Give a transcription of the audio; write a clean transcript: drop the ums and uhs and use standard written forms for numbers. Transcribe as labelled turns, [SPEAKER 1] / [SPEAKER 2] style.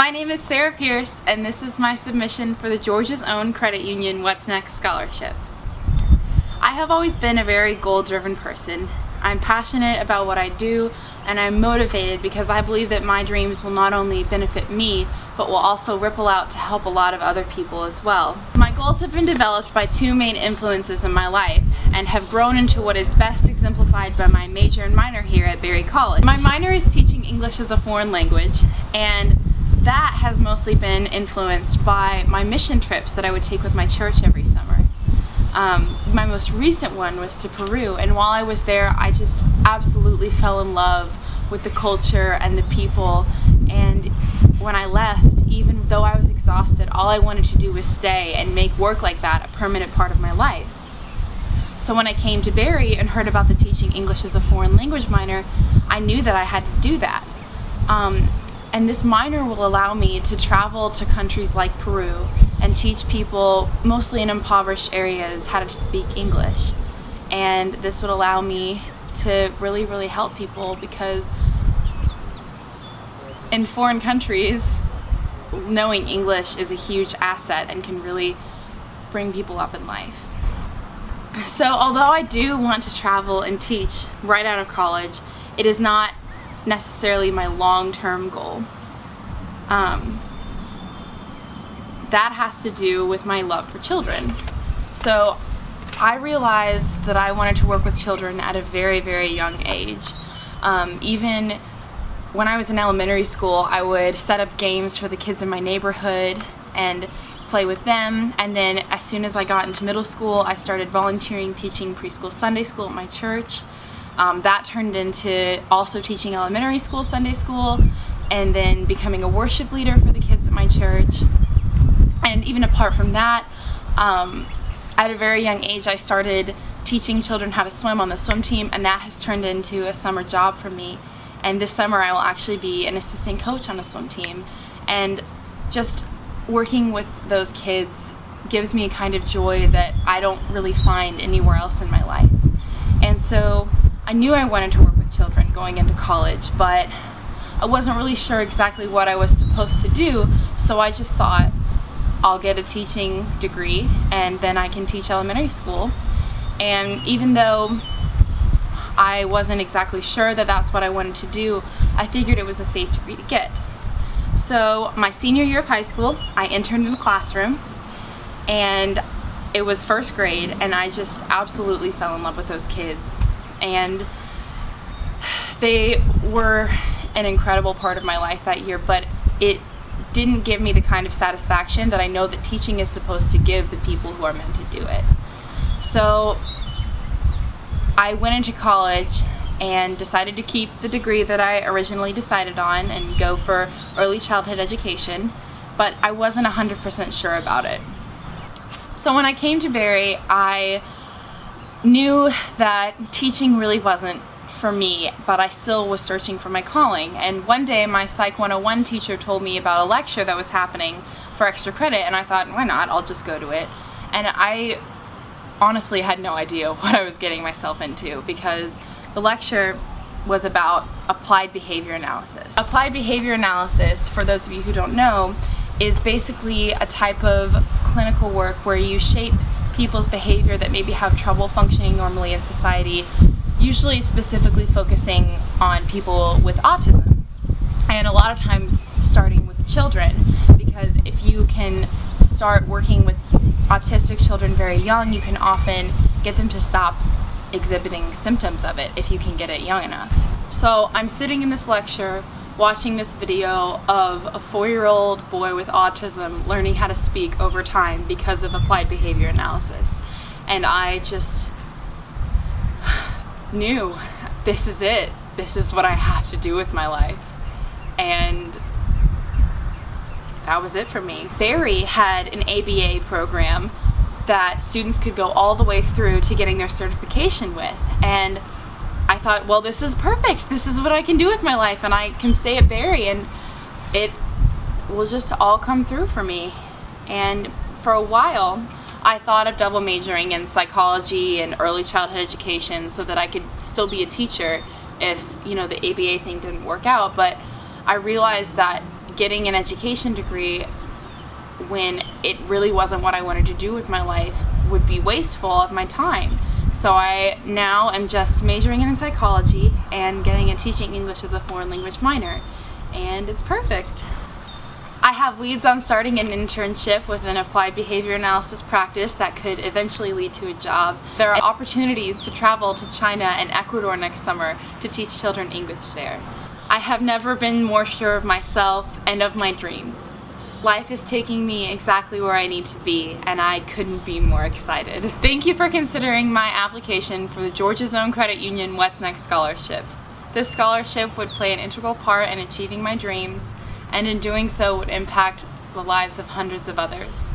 [SPEAKER 1] My name is Sarah Pierce, and this is my submission for the Georgia's Own Credit Union What's Next Scholarship. I have always been a very goal-driven person. I'm passionate about what I do, and I'm motivated because I believe that my dreams will not only benefit me, but will also ripple out to help a lot of other people as well. My goals have been developed by two main influences in my life, and have grown into what is best exemplified by my major and minor here at Berry College. My minor is teaching English as a foreign language, and that has mostly been influenced by my mission trips that I would take with my church every summer. My most recent one was to Peru, and while I was there, I just absolutely fell in love with the culture and the people. And when I left, even though I was exhausted, all I wanted to do was stay and make work like that a permanent part of my life. So when I came to Berry and heard about the teaching English as a foreign language minor, I knew that I had to do that. And this minor will allow me to travel to countries like Peru and teach people, mostly in impoverished areas, how to speak English. And this would allow me to really help people, because in foreign countries, knowing English is a huge asset and can really bring people up in life. So although I do want to travel and teach right out of college, it is not necessarily my long-term goal. That has to do with my love for children. So I realized that I wanted to work with children at a very young age. Even when I was in elementary school, I would set up games for the kids in my neighborhood and play with them. And then as soon as I got into middle school, I started volunteering teaching preschool Sunday school at my church. That turned into also teaching elementary school Sunday school, and then becoming a worship leader for the kids at my church. And even apart from that, at a very young age, I started teaching children how to swim on the swim team, and that has turned into a summer job for me. And this summer I will actually be an assistant coach on a swim team. And just working with those kids gives me a kind of joy that I don't really find anywhere else in my life. And so I knew I wanted to work with children going into college, but I wasn't really sure exactly what I was supposed to do, so I just thought, I'll get a teaching degree and then I can teach elementary school. And even though I wasn't exactly sure that that's what I wanted to do, I figured it was a safe degree to get. So my senior year of high school, I interned in a classroom, and it was first grade, and I just absolutely fell in love with those kids. And they were an incredible part of my life that year, but it didn't give me the kind of satisfaction that I know that teaching is supposed to give the people who are meant to do it. So I went into college and decided to keep the degree that I originally decided on and go for early childhood education, but I wasn't 100% sure about it. So when I came to Berry, I knew that teaching really wasn't for me, but I still was searching for my calling. And one day my Psych 101 teacher told me about a lecture that was happening for extra credit, and I thought, why not? I'll just go to it. And I honestly had no idea what I was getting myself into, because the lecture was about applied behavior analysis. Applied behavior analysis, for those of you who don't know, is basically a type of clinical work where you shape people's behavior that maybe have trouble functioning normally in society, usually specifically focusing on people with autism, and a lot of times starting with children, because if you can start working with autistic children very young, you can often get them to stop exhibiting symptoms of it if you can get it young enough. So I'm sitting in this lecture watching this video of a 4-year-old boy with autism learning how to speak over time because of applied behavior analysis, and I just knew, this is it. This is what I have to do with my life. And that was it for me. Berry had an ABA program that students could go all the way through to getting their certification with. And I thought, well, this is perfect. This is what I can do with my life, and I can stay at Berry, and it will just all come through for me. And for a while, I thought of double majoring in psychology and early childhood education so that I could still be a teacher if, the ABA thing didn't work out. But I realized that getting an education degree when it really wasn't what I wanted to do with my life would be wasteful of my time. So I now am just majoring in psychology and getting a teaching English as a foreign language minor, and it's perfect. I have leads on starting an internship with an applied behavior analysis practice that could eventually lead to a job. There are opportunities to travel to China and Ecuador next summer to teach children English there. I have never been more sure of myself and of my dreams. Life is taking me exactly where I need to be, and I couldn't be more excited. Thank you for considering my application for the Georgia Zone Credit Union What's Next Scholarship. This scholarship would play an integral part in achieving my dreams, and in doing so would impact the lives of hundreds of others.